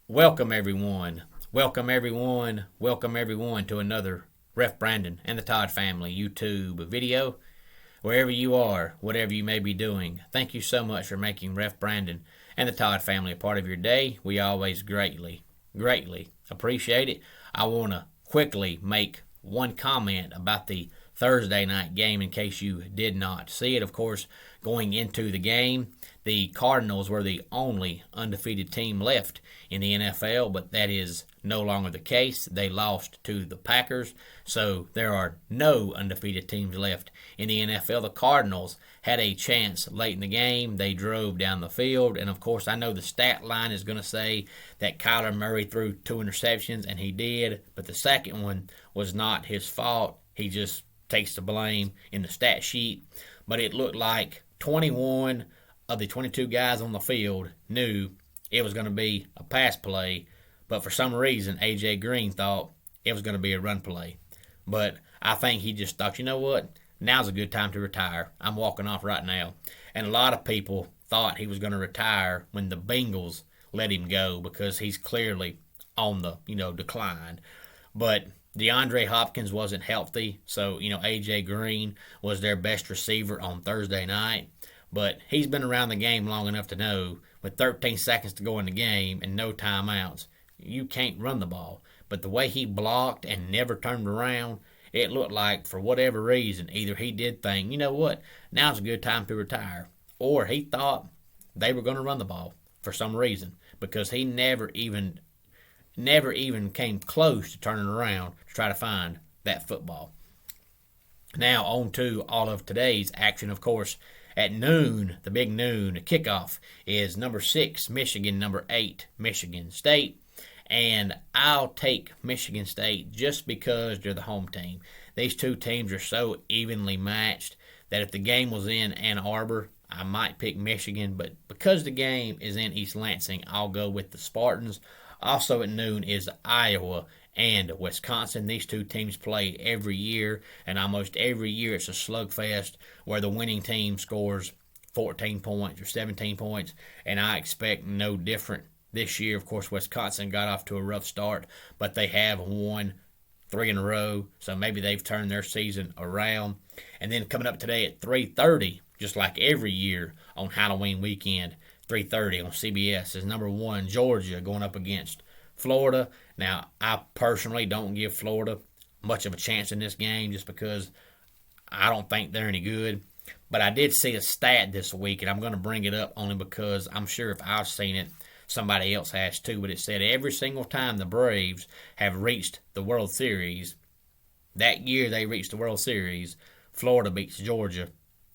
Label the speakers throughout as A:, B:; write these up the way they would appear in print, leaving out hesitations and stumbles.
A: Welcome everyone. Welcome everyone. Welcome everyone to another Ref Brandon and the Todd family YouTube video. Wherever you are, whatever you may be doing, thank you so much for making Ref Brandon and the Todd family a part of your day. We always greatly appreciate it. I want to quickly make one comment about the Thursday night game in case you did not see it. Of course, going into the game, the Cardinals were the only undefeated team left in the NFL, but that is no longer the case. They lost to the Packers, so there are no undefeated teams left in the NFL. The Cardinals had a chance late in the game. They drove down the field, and of course, I know the stat line is going to say that Kyler Murray threw 2 interceptions, and he did, but the second one was not his fault. He just takes the blame in the stat sheet, but it looked like 21 of the 22 guys on the field knew it was going to be a pass play, but for some reason, A.J. Green thought it was going to be a run play. But I think he just thought, you know what, now's a good time to retire. I'm walking off right now. And a lot of people thought he was going to retire when the Bengals let him go because he's clearly on the, decline. But DeAndre Hopkins wasn't healthy, so, A.J. Green was their best receiver on Thursday night. But he's been around the game long enough to know with 13 seconds to go in the game and no timeouts, you can't run the ball. But the way he blocked and never turned around, it looked like for whatever reason, either he did think, you know what, now's a good time to retire, or he thought they were going to run the ball for some reason because he never even came close to turning around to try to find that football. Now on to all of today's action, of course. At noon, the big noon kickoff is number 6 Michigan, number 8 Michigan State. And I'll take Michigan State just because they're the home team. These two teams are so evenly matched that if the game was in Ann Arbor, I might pick Michigan. But because the game is in East Lansing, I'll go with the Spartans. Also at noon is Iowa and Wisconsin. These two teams play every year, and almost every year it's a slugfest where the winning team scores 14 points or 17 points, and I expect no different this year. Of course, Wisconsin got off to a rough start, but they have won 3 in a row, so maybe they've turned their season around. And then coming up today at 3:30, just like every year on Halloween weekend, 3:30 on CBS is number 1 Georgia going up against Florida. Now, I personally don't give Florida much of a chance in this game just because I don't think they're any good. But I did see a stat this week, and I'm going to bring it up only because I'm sure if I've seen it, somebody else has too. But it said every single time the Braves have reached the World Series, that year they reached the World Series, Florida beats Georgia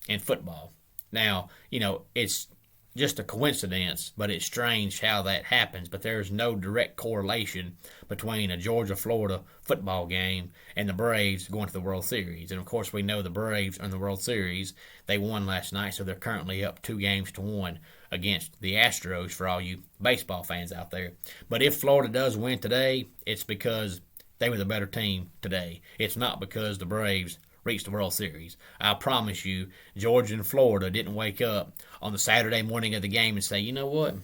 A: in football. Now, it's just a coincidence, but it's strange how that happens. But there's no direct correlation between a Georgia-Florida football game and the Braves going to the World Series. And, of course, we know the Braves are in the World Series. They won last night, so they're currently up 2-1 against the Astros for all you baseball fans out there. But if Florida does win today, it's because they were the better team today. It's not because the Braves reached the World Series. I promise you, Georgia and Florida didn't wake up on the Saturday morning of the game and say, you know what,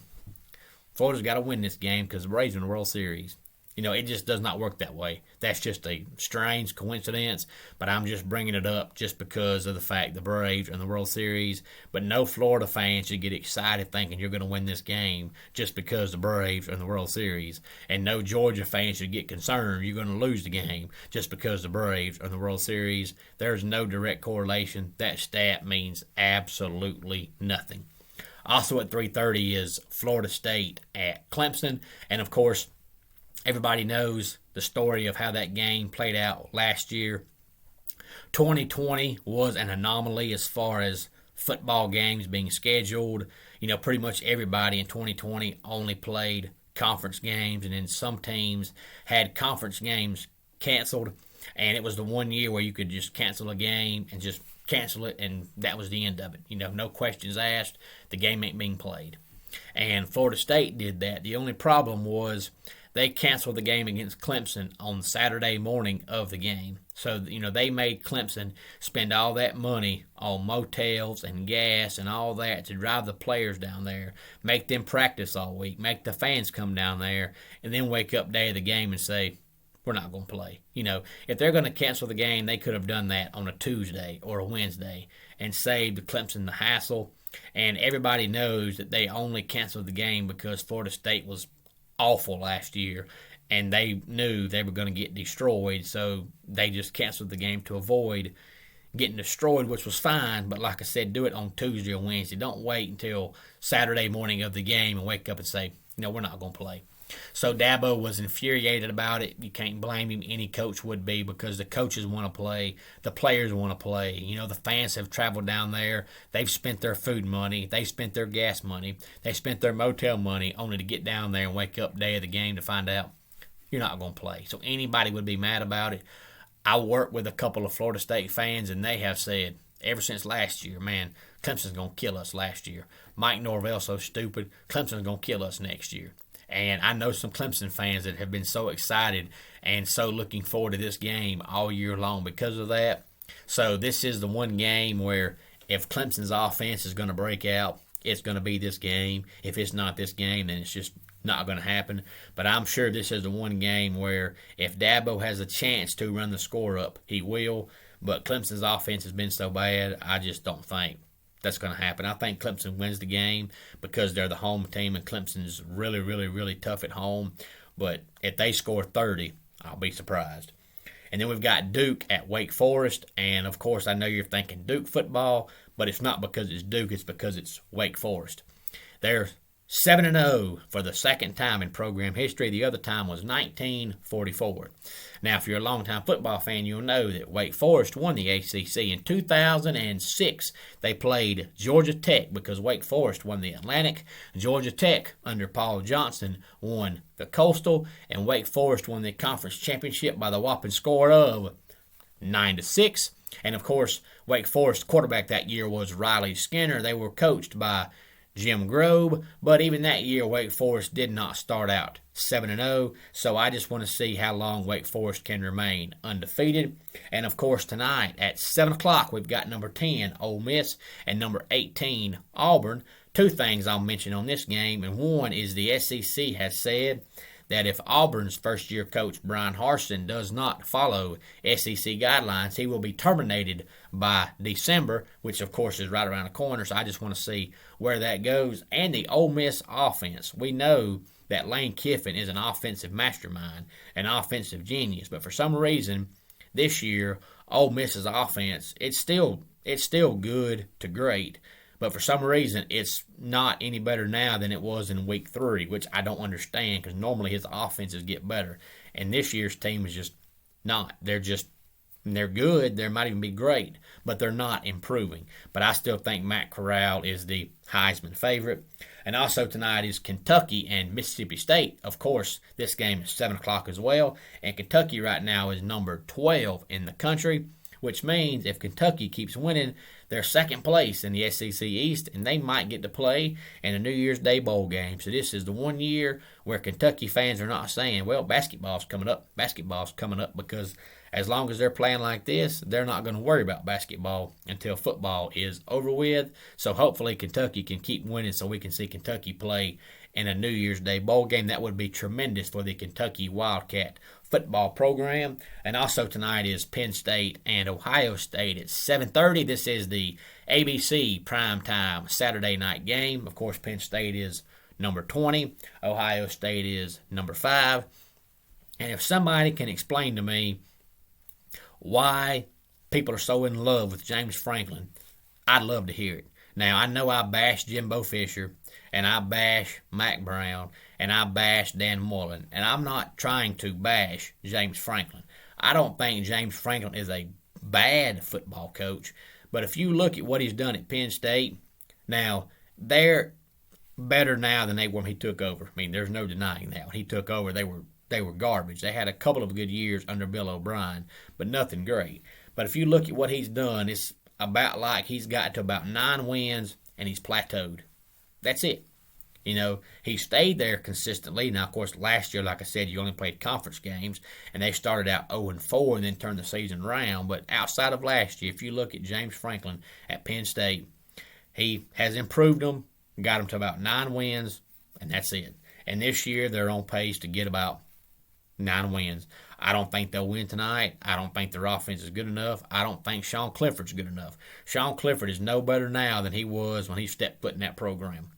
A: Florida's got to win this game because the Braves are in the World Series. It just does not work that way. That's just a strange coincidence, but I'm just bringing it up just because of the fact the Braves are in the World Series. But no Florida fans should get excited thinking you're going to win this game just because the Braves are in the World Series. And no Georgia fans should get concerned you're going to lose the game just because the Braves are in the World Series. There's no direct correlation. That stat means absolutely nothing. Also at 3:30 is Florida State at Clemson. And, of course, everybody knows the story of how that game played out last year. 2020 was an anomaly as far as football games being scheduled. Pretty much everybody in 2020 only played conference games, and then some teams had conference games canceled, and it was the one year where you could just cancel a game and just cancel it, and that was the end of it. No questions asked. The game ain't being played. And Florida State did that. The only problem was they canceled the game against Clemson on Saturday morning of the game. So, they made Clemson spend all that money on motels and gas and all that to drive the players down there, make them practice all week, make the fans come down there, and then wake up day of the game and say, we're not going to play. If they're going to cancel the game, they could have done that on a Tuesday or a Wednesday and saved Clemson the hassle. And everybody knows that they only canceled the game because Florida State was awful last year, and they knew they were going to get destroyed, so they just canceled the game to avoid getting destroyed, which was fine. But like I said, do it on Tuesday or Wednesday. Don't wait until Saturday morning of the game and wake up and say, we're not going to play. So Dabo was infuriated about it. You can't blame him. Any coach would be, because the coaches want to play. The players want to play. The fans have traveled down there. They've spent their food money. They've spent their gas money. They spent their motel money only to get down there and wake up day of the game to find out you're not going to play. So anybody would be mad about it. I work with a couple of Florida State fans, and they have said ever since last year, man, Clemson's going to kill us last year. Mike Norvell's so stupid. Clemson's going to kill us next year. And I know some Clemson fans that have been so excited and so looking forward to this game all year long because of that. So this is the one game where if Clemson's offense is going to break out, it's going to be this game. If it's not this game, then it's just not going to happen. But I'm sure this is the one game where if Dabo has a chance to run the score up, he will. But Clemson's offense has been so bad, I just don't think that's going to happen. I think Clemson wins the game because they're the home team, and Clemson's really, really, really tough at home. But if they score 30, I'll be surprised. And then we've got Duke at Wake Forest. And, of course, I know you're thinking Duke football, but it's not because it's Duke. It's because it's Wake Forest. They're 7-0 for the second time in program history. The other time was 1944. Now, if you're a longtime football fan, you'll know that Wake Forest won the ACC in 2006. They played Georgia Tech because Wake Forest won the Atlantic. Georgia Tech, under Paul Johnson, won the Coastal, and Wake Forest won the conference championship by the whopping score of 9-6. And, of course, Wake Forest quarterback that year was Riley Skinner. They were coached by Jim Grobe, but even that year, Wake Forest did not start out 7-0, so I just want to see how long Wake Forest can remain undefeated. And, of course, tonight at 7 o'clock, we've got number 10, Ole Miss, and number 18, Auburn. Two things I'll mention on this game, and one is the SEC has said that if Auburn's first-year coach, Brian Harsin, does not follow SEC guidelines, he will be terminated by December, which, of course, is right around the corner. So I just want to see where that goes. And the Ole Miss offense. We know that Lane Kiffin is an offensive mastermind, an offensive genius. But for some reason, this year, Ole Miss's offense, it's still good to great. But for some reason, it's not any better now than it was in week 3, which I don't understand because normally his offenses get better. And this year's team is just not. They're good. They might even be great, but they're not improving. But I still think Matt Corral is the Heisman favorite. And also tonight is Kentucky and Mississippi State. Of course, this game is 7 o'clock as well. And Kentucky right now is number 12 in the country, which means if Kentucky keeps winning, they're second place in the SEC East, and they might get to play in a New Year's Day bowl game. So this is the one year where Kentucky fans are not saying, well, basketball's coming up. Basketball's coming up because as long as they're playing like this, they're not going to worry about basketball until football is over with. So hopefully Kentucky can keep winning so we can see Kentucky play in a New Year's Day bowl game. That would be tremendous for the Kentucky Wildcat football program. And also tonight is Penn State and Ohio State at 7:30. This is the ABC primetime Saturday night game. Of course, Penn State is number 20. Ohio State is number 5. And if somebody can explain to me why people are so in love with James Franklin, I'd love to hear it. Now, I know I bash Jimbo Fisher, and I bash Mac Brown, and I bash Dan Mullen, and I'm not trying to bash James Franklin. I don't think James Franklin is a bad football coach, but if you look at what he's done at Penn State, now, they're better now than they were when he took over. I mean, there's no denying that. When he took over, they were garbage. They had a couple of good years under Bill O'Brien, but nothing great. But if you look at what he's done, it's about like he's got to about 9 wins, and he's plateaued. That's it. He stayed there consistently. Now, of course, last year, like I said, you only played conference games, and they started out 0-4 and then turned the season around. But outside of last year, if you look at James Franklin at Penn State, he has improved them, got them to about 9 wins, and that's it. And this year, they're on pace to get about 9 wins. I don't think they'll win tonight. I don't think their offense is good enough. I don't think Sean Clifford's good enough. Sean Clifford is no better now than he was when he stepped foot in that program.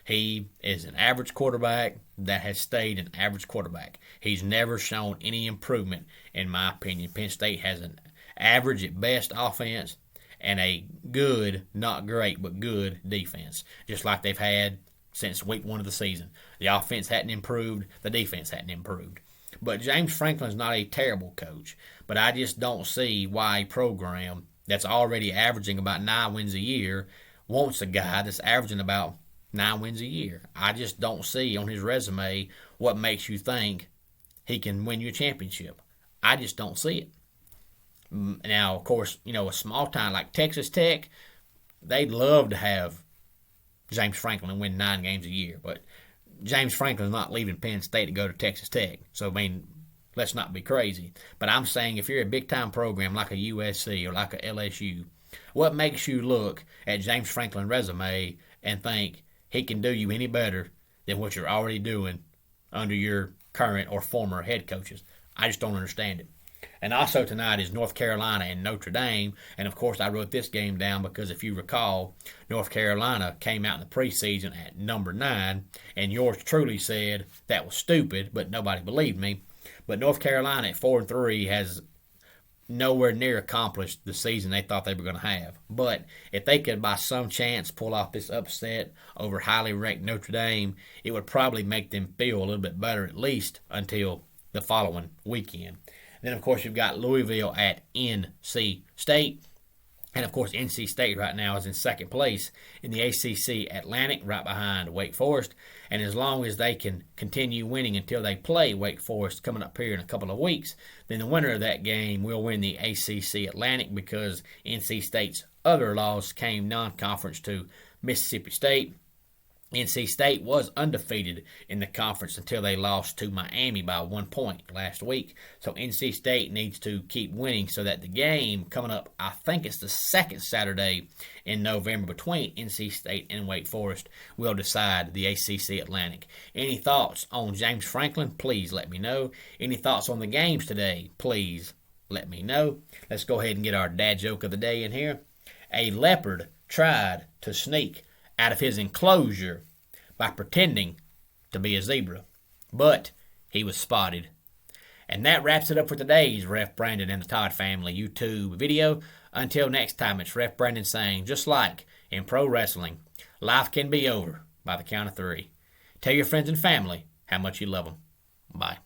A: He is an average quarterback that has stayed an average quarterback. He's never shown any improvement, in my opinion. Penn State has an average at best offense and a good, not great, but good defense, just like they've had since week 1 of the season. The offense hadn't improved. The defense hadn't improved. But James Franklin's not a terrible coach, but I just don't see why a program that's already averaging about 9 wins a year wants a guy that's averaging about 9 wins a year. I just don't see on his resume what makes you think he can win you a championship. I just don't see it. Now, of course, a small town like Texas Tech, they'd love to have James Franklin win 9 games a year, but James Franklin's not leaving Penn State to go to Texas Tech. So, let's not be crazy. But I'm saying if you're a big-time program like a USC or like a LSU, what makes you look at James Franklin's resume and think he can do you any better than what you're already doing under your current or former head coaches? I just don't understand it. And also tonight is North Carolina and Notre Dame. And, of course, I wrote this game down because if you recall, North Carolina came out in the preseason at number 9, and yours truly said that was stupid, but nobody believed me. But North Carolina at 4-3 has nowhere near accomplished the season they thought they were going to have. But if they could, by some chance, pull off this upset over highly ranked Notre Dame, it would probably make them feel a little bit better, at least until the following weekend. Then, of course, you've got Louisville at NC State. And, of course, NC State right now is in second place in the ACC Atlantic, right behind Wake Forest. And as long as they can continue winning until they play Wake Forest coming up here in a couple of weeks, then the winner of that game will win the ACC Atlantic because NC State's other loss came non-conference to Mississippi State. NC State was undefeated in the conference until they lost to Miami by 1 point last week. So NC State needs to keep winning so that the game coming up, I think it's the second Saturday in November between NC State and Wake Forest, will decide the ACC Atlantic. Any thoughts on James Franklin? Please let me know. Any thoughts on the games today? Please let me know. Let's go ahead and get our dad joke of the day in here. A leopard tried to sneak out of his enclosure by pretending to be a zebra, but he was spotted. And that wraps it up for today's Ref Brandon and the Todd Family YouTube video. Until next time, it's Ref Brandon saying, just like in pro wrestling, life can be over by the count of 3. Tell your friends and family how much you love them. Bye.